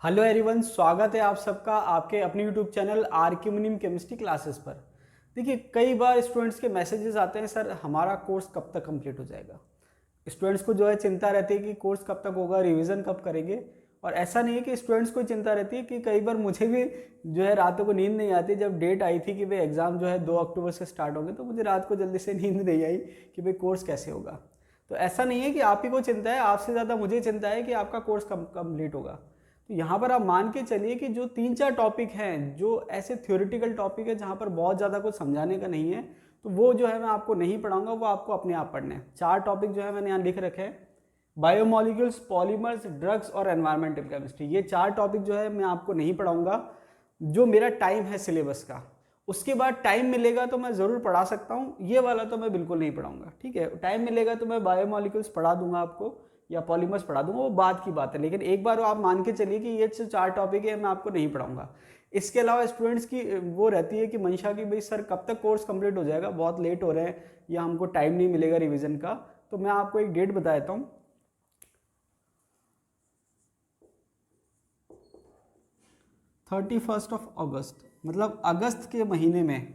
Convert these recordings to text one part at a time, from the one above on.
Hello everyone, स्वागत है आप सबका आपके अपने यूट्यूब चैनल आर के मुनीम केमिस्ट्री क्लासेस पर। देखिए, कई बार स्टूडेंट्स के मैसेजेस आते हैं, सर हमारा कोर्स कब तक कंप्लीट हो जाएगा। स्टूडेंट्स को जो है चिंता रहती है कि कोर्स कब तक होगा, रिवीजन कब करेंगे। और ऐसा नहीं है कि स्टूडेंट्स को चिंता रहती है कि कई बार मुझे भी जो है रातों को नींद नहीं आती। जब डेट आई थी कि भाई एग्ज़ाम जो है 2 अक्टूबर से स्टार्ट होंगे, तो मुझे रात को जल्दी से नींद नहीं आई कि भाई कोर्स कैसे होगा। तो ऐसा नहीं है कि आप ही को चिंता है, आपसे ज़्यादा मुझे चिंता है कि आपका कोर्स कब कंप्लीट होगा। तो यहाँ पर आप मान के चलिए कि जो 3-4 टॉपिक हैं, जो ऐसे थ्योरेटिकल टॉपिक है जहाँ पर बहुत ज़्यादा कुछ समझाने का नहीं है, तो वो जो है मैं आपको नहीं पढ़ाऊंगा, वो आपको अपने आप पढ़ने हैं। 4 टॉपिक जो है मैंने यहाँ लिख रखे हैं: बायोमोलिक्यूल्स, पॉलीमर्स, ड्रग्स और एनवायरमेंटल केमिस्ट्री। ये 4 टॉपिक जो है मैं आपको नहीं पढ़ाऊंगा। जो मेरा टाइम है सिलेबस का, उसके बाद टाइम मिलेगा तो मैं ज़रूर पढ़ा सकता हूँ। ये वाला तो मैं बिल्कुल नहीं पढ़ाऊंगा, ठीक है। टाइम मिलेगा तो मैं बायोमोलिक्यूल्स पढ़ा दूंगा आपको या पॉलीमर्स पढ़ा दूंगा, वो बाद की बात है। लेकिन एक बार आप मान के चलिए कि ये 4 टॉपिक है, मैं आपको नहीं पढ़ाऊंगा। इसके अलावा स्टूडेंट्स की वो रहती है कि मंशा की भाई सर कब तक कोर्स कंप्लीट हो जाएगा, बहुत लेट हो रहे हैं या हमको टाइम नहीं मिलेगा रिवीजन का। तो मैं आपको एक डेट बता देता हूँ। 31 अगस्त, मतलब अगस्त के महीने में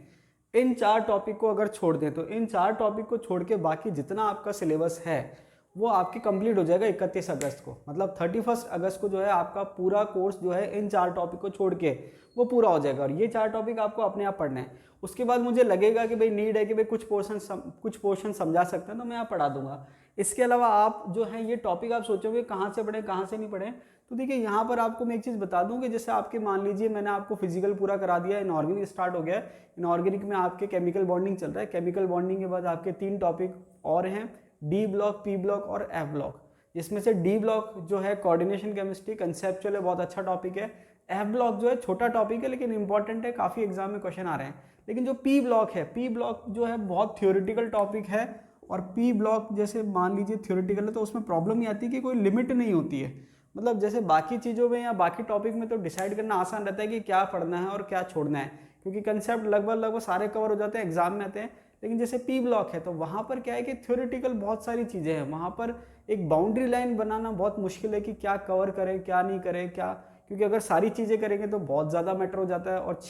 इन 4 टॉपिक को अगर छोड़ दें, तो इन 4 टॉपिक को छोड़ के बाकी जितना आपका सिलेबस है वो आपकी कंप्लीट हो जाएगा 31 अगस्त को। मतलब 31 अगस्त को जो है आपका पूरा कोर्स जो है इन 4 टॉपिक को छोड़ के वो पूरा हो जाएगा। और ये 4 टॉपिक आपको अपने आप पढ़ना है। उसके बाद मुझे लगेगा कि भाई नीड है कि भाई कुछ पोर्शन समझा सकते हैं, तो मैं यहाँ पढ़ा दूंगा। इसके अलावा आप जो है ये टॉपिक आप सोचोगे कहाँ से पढ़ें कहाँ से नहीं पढ़ें, तो देखिए यहाँ पर आपको मैं एक चीज़ बता दूं कि जैसे आपके मान लीजिए मैंने आपको फिजिकल पूरा करा दिया, इनऑर्गेनिक स्टार्ट हो गया है। इनऑर्गेनिक में आपके केमिकल बॉन्डिंग चल रहा है। केमिकल बॉन्डिंग के बाद आपके 3 टॉपिक और हैं: डी ब्लॉक, पी ब्लॉक और एफ ब्लॉक। जिसमें से डी ब्लॉक जो है कोऑर्डिनेशन केमिस्ट्री, कंसेप्चुअल है, बहुत अच्छा टॉपिक है। एफ ब्लॉक जो है छोटा टॉपिक है लेकिन इंपॉर्टेंट है, काफ़ी एग्जाम में क्वेश्चन आ रहे हैं। लेकिन जो पी ब्लॉक है, पी ब्लॉक जो है बहुत थ्योरेटिकल टॉपिक है। और पी ब्लॉक जैसे मान लीजिए थ्योरेटिकल है तो उसमें प्रॉब्लम ये आती है कि कोई लिमिट नहीं होती है। मतलब जैसे बाकी चीज़ों में या बाकी टॉपिक में तो डिसाइड करना आसान रहता है कि क्या पढ़ना है और क्या छोड़ना है, क्योंकि कंसेप्ट लगभग सारे कवर हो जाते हैं, एग्जाम में आते हैं। लेकिन जैसे पी ब्लॉक है तो वहाँ पर क्या है कि थ्योरेटिकल बहुत सारी चीज़ें हैं। वहाँ पर एक बाउंड्री लाइन बनाना बहुत मुश्किल है कि क्या कवर करें क्या नहीं करें क्या, क्योंकि अगर सारी चीज़ें करेंगे तो बहुत ज़्यादा मैटर हो जाता है। और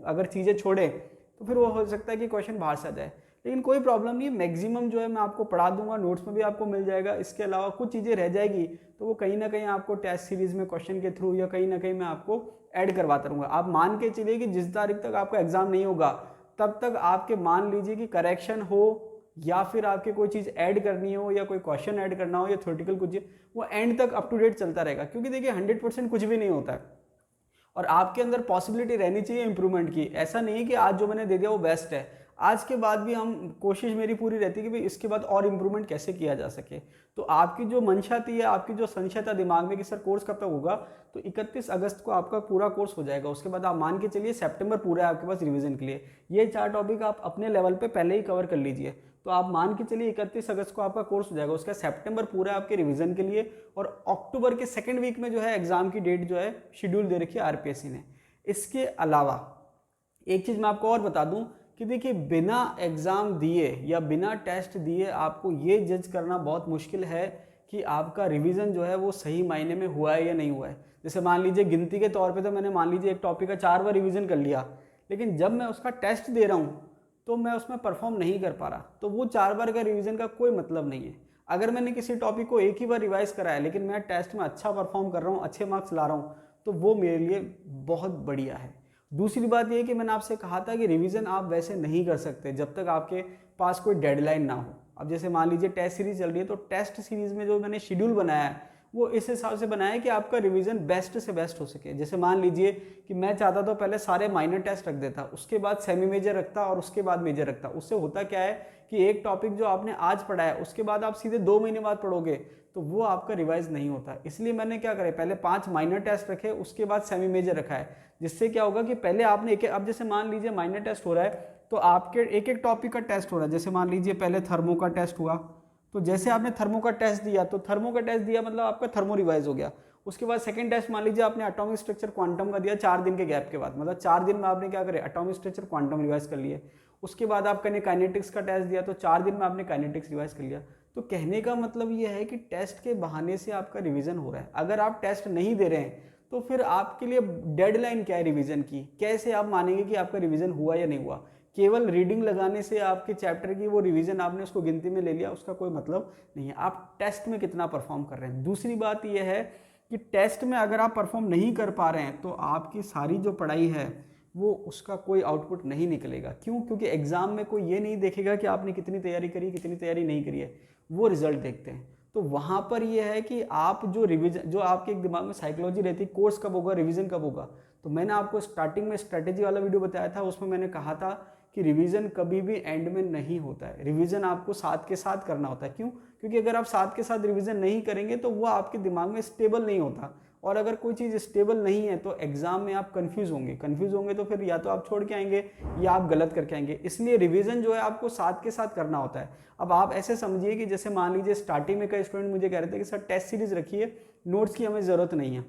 अगर चीज़ें छोड़े तो फिर वो हो सकता है कि क्वेश्चन बाहर से आ जाए। लेकिन कोई प्रॉब्लम नहीं, मैक्सिमम जो है मैं आपको पढ़ा दूंगा, नोट्स में भी आपको मिल जाएगा। इसके अलावा कुछ चीज़ें रह जाएगी तो वो कहीं ना कहीं आपको टेस्ट सीरीज में क्वेश्चन के थ्रू या कहीं ना कहीं मैं आपको ऐड करवाता रहूँगा। आप मान के चलिए कि जिस तारीख तक आपका एग्जाम नहीं होगा तब तक आपके मान लीजिए कि करेक्शन हो या फिर आपके कोई चीज़ ऐड करनी हो या कोई क्वेश्चन ऐड करना हो या थ्योरेटिकल कुछ, वो एंड तक अप टू डेट चलता रहेगा। क्योंकि देखिए 100% कुछ भी नहीं होता है और आपके अंदर पॉसिबिलिटी रहनी चाहिए इंप्रूवमेंट की। ऐसा नहीं है कि आज जो मैंने दे दिया वो बेस्ट है, आज के बाद भी हम कोशिश मेरी पूरी रहती है कि भाई इसके बाद और इम्प्रूवमेंट कैसे किया जा सके। तो आपकी जो मंशा थी या आपकी जो संशय था दिमाग में कि सर कोर्स कब तक होगा, तो 31 अगस्त को आपका पूरा कोर्स हो जाएगा। उसके बाद आप मान के चलिए सितंबर पूरा है आपके पास रिवीजन के लिए। ये 4 टॉपिक आप अपने लेवल पे पहले ही कवर कर लीजिए। तो आप मान के चलिए 31 अगस्त को आपका कोर्स हो जाएगा। उसका सितंबर पूरा है आपके रिवीजन के लिए और अक्टूबर के सेकेंड वीक में जो है एग्जाम की डेट जो है शेड्यूल दे रखी है आरपीएससी ने। इसके अलावा एक चीज़ मैं आपको और बता दूं कि देखिए बिना एग्ज़ाम दिए या बिना टेस्ट दिए आपको ये जज करना बहुत मुश्किल है कि आपका रिवीजन जो है वो सही मायने में हुआ है या नहीं हुआ है। जैसे मान लीजिए गिनती के तौर पे तो मैंने मान लीजिए एक टॉपिक का 4 बार रिवीजन कर लिया, लेकिन जब मैं उसका टेस्ट दे रहा हूँ तो मैं उसमें परफॉर्म नहीं कर पा रहा, तो वो 4 बार का रिवीजन का कोई मतलब नहीं है। अगर मैंने किसी टॉपिक को एक ही बार रिवाइज करा है लेकिन मैं टेस्ट में अच्छा परफॉर्म कर रहा हूँ, अच्छे मार्क्स ला रहा हूँ, तो वो मेरे लिए बहुत बढ़िया है। दूसरी बात ये है कि मैंने आपसे कहा था कि रिवीजन आप वैसे नहीं कर सकते जब तक आपके पास कोई डेडलाइन ना हो। अब जैसे मान लीजिए टेस्ट सीरीज चल रही है, तो टेस्ट सीरीज में जो मैंने शेड्यूल बनाया है वो इस हिसाब से बनाया है कि आपका रिवीजन बेस्ट से बेस्ट हो सके। जैसे मान लीजिए कि मैं चाहता तो पहले सारे माइनर टेस्ट रख देता, उसके बाद सेमी मेजर रखता और उसके बाद मेजर रखता। उससे होता क्या है कि एक टॉपिक जो आपने आज पढ़ा है उसके बाद आप सीधे 2 महीने बाद पढ़ोगे तो वो आपका रिवाइज नहीं होता। इसलिए मैंने क्या करे, पहले 5 माइनर टेस्ट रखे, उसके बाद सेमी मेजर रखा है। जिससे क्या होगा कि पहले आपने अब जैसे मान लीजिए माइनर टेस्ट हो रहा है तो आपके एक एक टॉपिक का टेस्ट हो रहा है। जैसे मान लीजिए पहले थर्मो का टेस्ट हुआ, तो जैसे आपने थर्मो का टेस्ट दिया तो थर्मो का टेस्ट दिया मतलब आपका थर्मो रिवाइज हो गया। उसके बाद सेकंड टेस्ट मान लीजिए आपने एटॉमिक स्ट्रक्चर क्वांटम का दिया 4 दिन के गैप के बाद, मतलब 4 दिन में आपने क्या करे, एटॉमिक स्ट्रक्चर क्वांटम रिवाइज कर लिए। उसके बाद आपने काइनेटिक्स का टेस्ट दिया तो 4 दिन में आपने काइनेटिक्स रिवाइज कर लिया। तो कहने का मतलब ये है कि टेस्ट के बहाने से आपका रिवीजन हो रहा है। अगर आप टेस्ट नहीं दे रहे हैं तो फिर आपके लिए डेडलाइन क्या है रिवीजन की? कैसे आप मानेंगे कि आपका रिवीजन हुआ या नहीं हुआ? केवल रीडिंग लगाने से आपके चैप्टर की वो रिवीजन आपने उसको गिनती में ले लिया, उसका कोई मतलब नहीं है। आप टेस्ट में कितना परफॉर्म कर रहे हैं। दूसरी बात यह है कि टेस्ट में अगर आप परफॉर्म नहीं कर पा रहे हैं तो आपकी सारी जो पढ़ाई है वो उसका कोई आउटपुट नहीं निकलेगा। क्यों? क्योंकि एग्जाम में कोई ये नहीं देखेगा कि आपने कितनी तैयारी करी, कितनी तैयारी नहीं करी है, वो रिजल्ट देखते हैं। तो वहाँ पर ये है कि आप जो रिवीजन, जो आपके एक दिमाग में साइकोलॉजी रहती है कोर्स कब होगा, रिवीजन कब होगा, तो मैंने आपको स्टार्टिंग में स्ट्रैटेजी वाला वीडियो बताया था, उसमें मैंने कहा था कि रिवीजन कभी भी एंड में नहीं होता है। रिवीजन आपको साथ के साथ करना होता है। क्यों? क्योंकि अगर आप साथ के साथ रिवीजन नहीं करेंगे तो वो आपके दिमाग में स्टेबल नहीं होता, और अगर कोई चीज़ स्टेबल नहीं है तो एग्जाम में आप कंफ्यूज होंगे तो फिर या तो आप छोड़ के आएंगे या आप गलत करके आएंगे। इसलिए रिवीजन जो है आपको साथ के साथ करना होता है। अब आप ऐसे समझिए कि जैसे मान लीजिए स्टार्टिंग में कई स्टूडेंट मुझे कह रहे थे कि सर टेस्ट सीरीज रखिए, नोट्स की हमें ज़रूरत नहीं है।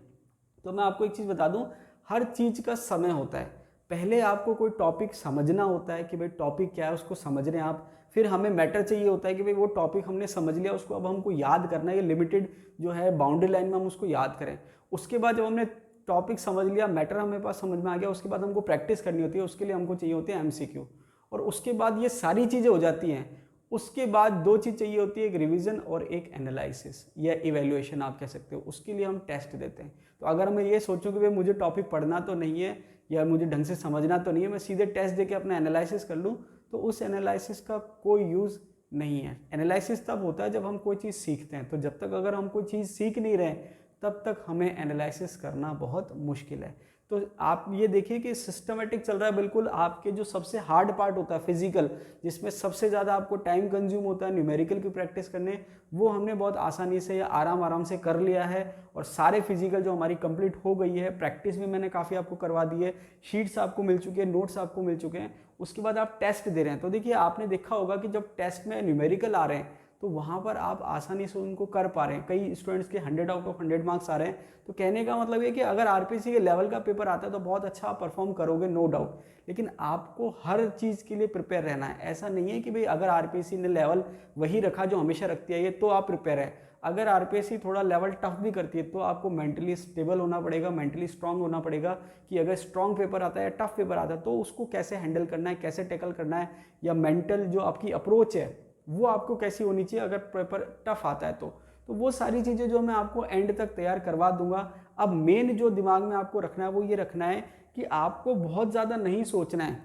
तो मैं आपको एक चीज़ बता दूं, हर चीज़ का समय होता है। पहले आपको कोई टॉपिक समझना होता है कि भाई टॉपिक क्या है, उसको समझ रहे हैं आप। फिर हमें मैटर चाहिए होता है कि भाई वो टॉपिक हमने समझ लिया, उसको अब हमको याद करना है, ये लिमिटेड जो है बाउंड्री लाइन में हम उसको याद करें। उसके बाद जब हमने टॉपिक समझ लिया, मैटर हमें पास समझ में आ गया, उसके बाद हमको प्रैक्टिस करनी होती है, उसके लिए हमको चाहिए होते हैं एमसीक्यू। और उसके बाद ये सारी चीज़ें हो जाती हैं, उसके बाद दो चीज़ चाहिए होती है, एक रिवीजन और एक एनालिसिस या इवैल्यूएशन आप कह सकते हो। उसके लिए हम टेस्ट देते हैं। तो अगर मैं ये सोचूं कि भाई मुझे टॉपिक पढ़ना तो नहीं है या मुझे ढंग से समझना तो नहीं है, मैं सीधे टेस्ट देके अपना एनालिसिस कर लूँ, तो उस एनालिसिस का कोई यूज़ नहीं है। एनालिसिस तब होता है जब हम कोई चीज़ सीखते हैं। तो जब तक अगर हम कोई चीज़ सीख नहीं रहे तब तक हमें एनालिसिस करना बहुत मुश्किल है। तो आप ये देखिए कि सिस्टमेटिक चल रहा है बिल्कुल। आपके जो सबसे हार्ड पार्ट होता है फिजिकल, जिसमें सबसे ज़्यादा आपको टाइम कंज्यूम होता है न्यूमेरिकल की प्रैक्टिस करने, वो हमने बहुत आसानी से या आराम से कर लिया है। और सारे फिजिकल जो हमारी कंप्लीट हो गई है, प्रैक्टिस भी मैंने काफ़ी आपको करवा दी है, शीट्स आपको मिल चुके हैं, नोट्स आपको मिल चुके हैं। उसके बाद आप टेस्ट दे रहे हैं। तो देखिए आपने देखा होगा कि जब टेस्ट में न्यूमेरिकल आ रहे हैं तो वहाँ पर आप आसानी से उनको कर पा रहे हैं। कई स्टूडेंट्स के 100 आउट ऑफ 100 मार्क्स आ रहे हैं। तो कहने का मतलब ये कि अगर आरपीसी के लेवल का पेपर आता है तो बहुत अच्छा आप परफॉर्म करोगे, नो डाउट। लेकिन आपको हर चीज़ के लिए प्रिपेयर रहना है। ऐसा नहीं है कि भाई अगर आरपीसी ने लेवल वही रखा जो हमेशा रखती है ये तो आप प्रिपेयर है। अगर आरपीएससी थोड़ा लेवल टफ भी करती है तो आपको मेंटली स्टेबल होना पड़ेगा, मेंटली स्ट्रांग होना पड़ेगा कि अगर स्ट्रांग पेपर आता है या टफ पेपर आता है तो उसको कैसे हैंडल करना है, कैसे टैकल करना है, या मेंटल जो आपकी अप्रोच है वो आपको कैसी होनी चाहिए अगर पेपर टफ आता है तो वो सारी चीज़ें जो मैं आपको एंड तक तैयार करवा दूंगा। अब मेन जो दिमाग में आपको रखना है वो ये रखना है कि आपको बहुत ज़्यादा नहीं सोचना है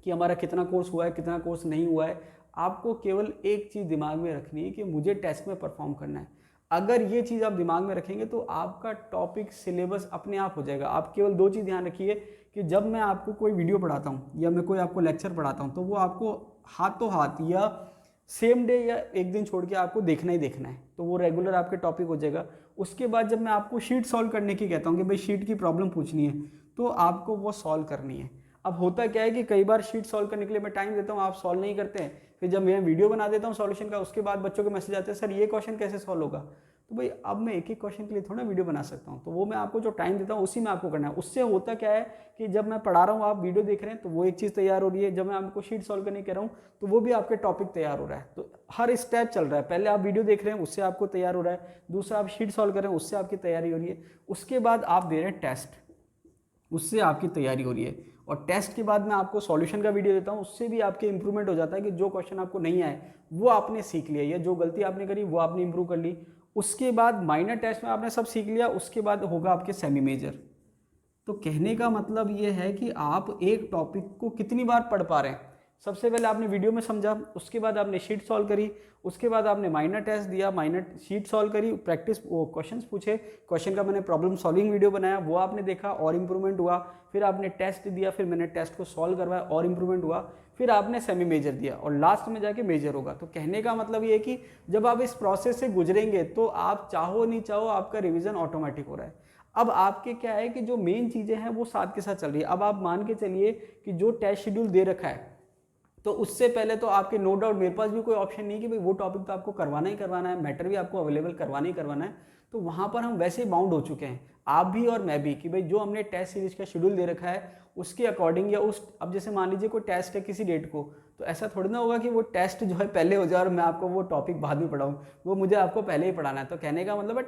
कि हमारा कितना कोर्स हुआ है, कितना कोर्स नहीं हुआ है। आपको केवल एक चीज़ दिमाग में रखनी है कि मुझे टेस्ट में परफॉर्म करना है। अगर ये चीज़ आप दिमाग में रखेंगे तो आपका टॉपिक सिलेबस अपने आप हो जाएगा। आप केवल दो चीज़ ध्यान रखिए कि जब मैं आपको कोई वीडियो पढ़ाता हूँ या मैं कोई आपको लेक्चर पढ़ाता हूँ तो वो आपको हाथों हाथ या सेम डे या एक दिन छोड़ के आपको देखना ही देखना है, तो वो रेगुलर आपके टॉपिक हो जाएगा। उसके बाद जब मैं आपको शीट सॉल्व करने की कहता हूँ कि भाई शीट की प्रॉब्लम पूछनी है तो आपको वो सॉल्व करनी है। अब होता क्या है कि कई बार शीट सॉल्व करने के लिए मैं टाइम देता हूँ, आप सॉल्व नहीं करते हैं। फिर जब मैं वीडियो बना देता हूँ सॉल्यूशन का, उसके बाद बच्चों के मैसेज आते हैं सर ये क्वेश्चन कैसे सॉल्व होगा। तो भाई अब मैं एक एक क्वेश्चन के लिए थोड़ा वीडियो बना सकता हूँ, तो वो मैं आपको जो टाइम देता हूँ उसी में आपको करना है। उससे होता क्या है कि जब मैं पढ़ा रहा हूँ आप वीडियो देख रहे हैं तो वो एक चीज़ तैयार हो रही है, जब मैं आपको शीट सॉल्व करने कह रहा हूँ तो वो भी आपके टॉपिक तैयार हो रहा है। तो हर स्टेप चल रहा है। पहले आप वीडियो देख रहे हैं उससे आपको तैयार हो रहा है, दूसरा आप शीट सॉल्व कर रहे हैं उससे आपकी तैयारी हो रही है, उसके बाद आप दे रहे हैं टेस्ट, उससे आपकी तैयारी हो रही है, और टेस्ट के बाद मैं आपको सॉल्यूशन का वीडियो देता हूँ, उससे भी आपके इंप्रूवमेंट हो जाता है कि जो क्वेश्चन आपको नहीं आए वो आपने सीख लिया, या जो गलती आपने करी वो आपने इंप्रूव कर ली। उसके बाद माइनर टेस्ट में आपने सब सीख लिया, उसके बाद होगा आपके सेमी मेजर। तो कहने का मतलब ये है कि आप एक टॉपिक को कितनी बार पढ़ पा रहे हैं। सबसे पहले आपने वीडियो में समझा, उसके बाद आपने शीट सॉल्व करी, उसके बाद आपने माइनर टेस्ट दिया, माइनर शीट सॉल्व करी, प्रैक्टिस वो क्वेश्चंस पूछे, क्वेश्चन का मैंने प्रॉब्लम सॉल्विंग वीडियो बनाया, वो आपने देखा और इंप्रूवमेंट हुआ। फिर आपने टेस्ट दिया, फिर मैंने टेस्ट को सॉल्व करवाया और इंप्रूवमेंट हुआ। फिर आपने सेमी मेजर दिया और लास्ट में जाके मेजर होगा। तो कहने का मतलब ये है कि जब आप इस प्रोसेस से गुजरेंगे तो आप चाहो नहीं चाहो आपका रिविजन ऑटोमेटिक हो रहा है। अब आपके क्या है कि जो मेन चीज़ें हैं वो साथ के साथ चल रही है। अब आप मान के चलिए कि जो टेस्ट शेड्यूल दे रखा है तो उससे पहले तो आपके नो डाउट मेरे पास भी कोई ऑप्शन नहीं कि भाई वो टॉपिक तो आपको करवाना ही करवाना है, मैटर भी आपको अवेलेबल करवाना ही करवाना है। तो वहाँ पर हम वैसे ही बाउंड हो चुके हैं, आप भी और मैं भी, कि भाई जो हमने टेस्ट सीरीज का शेड्यूल दे रखा है उसके अकॉर्डिंग, या उस अब जैसे मान लीजिए कोई टेस्ट है किसी डेट को, तो ऐसा थोड़ी ना होगा कि वो टेस्ट जो है पहले हो जाए और मैं आपको वो टॉपिक बाद में पढ़ाऊँ, वो मुझे आपको पहले ही पढ़ाना है। तो कहने का मतलब है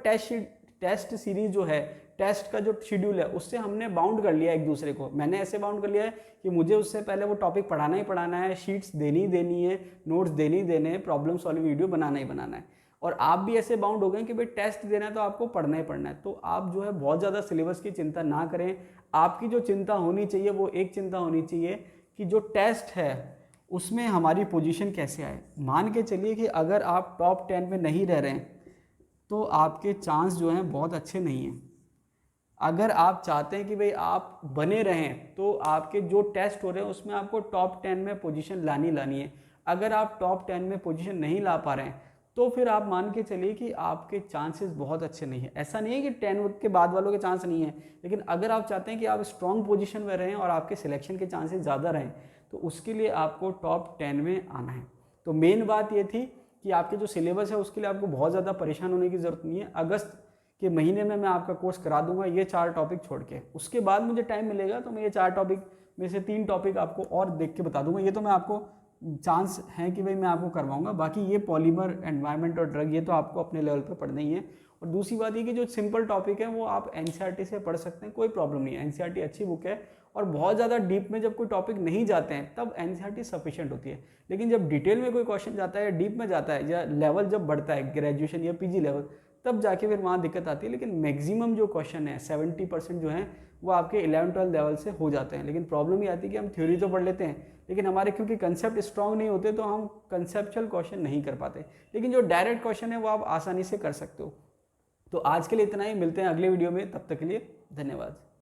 टेस्ट सीरीज जो है, टेस्ट का जो शेड्यूल है उससे हमने बाउंड कर लिया एक दूसरे को। मैंने ऐसे बाउंड कर लिया है कि मुझे उससे पहले वो टॉपिक पढ़ाना ही पढ़ाना है, शीट्स देनी ही देनी है, नोट्स देने ही देने हैं, प्रॉब्लम सॉल्विंग वीडियो बनाना ही बनाना है। और आप भी ऐसे बाउंड हो गए कि भाई टेस्ट देना है तो आपको पढ़ना ही पढ़ना है। तो आप जो है बहुत ज़्यादा सिलेबस की चिंता ना करें। आपकी जो चिंता होनी चाहिए वो एक चिंता होनी चाहिए कि जो टेस्ट है उसमें हमारी पोजीशन कैसे आए। मान के चलिए कि अगर आप टॉप 10 में नहीं रह रहे हैं तो आपके चांस जो हैं बहुत अच्छे नहीं हैं। अगर आप चाहते हैं कि भाई आप बने रहें तो आपके जो टेस्ट हो रहे हैं उसमें आपको टॉप 10 में पोजीशन लानी है। अगर आप टॉप 10 में पोजीशन नहीं ला पा रहे हैं तो फिर आप मान के चलिए कि आपके चांसेस बहुत अच्छे नहीं है। ऐसा नहीं है कि 10 के बाद वालों के चांस नहीं है, लेकिन अगर आप चाहते हैं कि आप स्ट्रॉन्ग पोजीशन में रहें और आपके सिलेक्शन के चांसेस ज़्यादा रहें तो उसके लिए आपको टॉप 10 में आना है। तो मेन बात ये थी कि आपके जो सिलेबस है उसके लिए आपको बहुत ज़्यादा परेशान होने की ज़रूरत नहीं है। अगस्त के महीने में मैं आपका कोर्स करा दूंगा ये 4 टॉपिक छोड़ के। उसके बाद मुझे टाइम मिलेगा तो मैं ये 4 टॉपिक में से 3 टॉपिक आपको और देख के बता दूंगा। ये तो मैं आपको चांस है कि भाई मैं आपको करवाऊंगा। बाकी ये पॉलीमर, एनवायरनमेंट और ड्रग ये तो आपको अपने लेवल पर पढ़ना ही है। और दूसरी बात ये कि जो सिंपल टॉपिक है वो आप एनसीईआरटी से पढ़ सकते हैं, कोई प्रॉब्लम नहीं है। एनसीईआरटी अच्छी बुक है और बहुत ज़्यादा डीप में जब कोई टॉपिक नहीं जाते हैं तब एनसीईआरटी सफिशिएंट होती है। लेकिन जब डिटेल में कोई क्वेश्चन जाता है, डीप में जाता है या लेवल जब बढ़ता है ग्रेजुएशन या पीजी लेवल, तब जाके फिर वहाँ दिक्कत आती है। लेकिन मैक्सिमम जो क्वेश्चन है 70% जो है वो आपके 11-12 लेवल से हो जाते हैं। लेकिन प्रॉब्लम ये आती है कि हम थ्योरी तो पढ़ लेते हैं लेकिन हमारे क्योंकि कंसेप्ट स्ट्रांग नहीं होते तो हम कंसेप्चुअल क्वेश्चन नहीं कर पाते। लेकिन जो डायरेक्ट क्वेश्चन है वो आप आसानी से कर सकते हो। तो आज के लिए इतना ही, मिलते हैं अगले वीडियो में, तब तक के लिए धन्यवाद।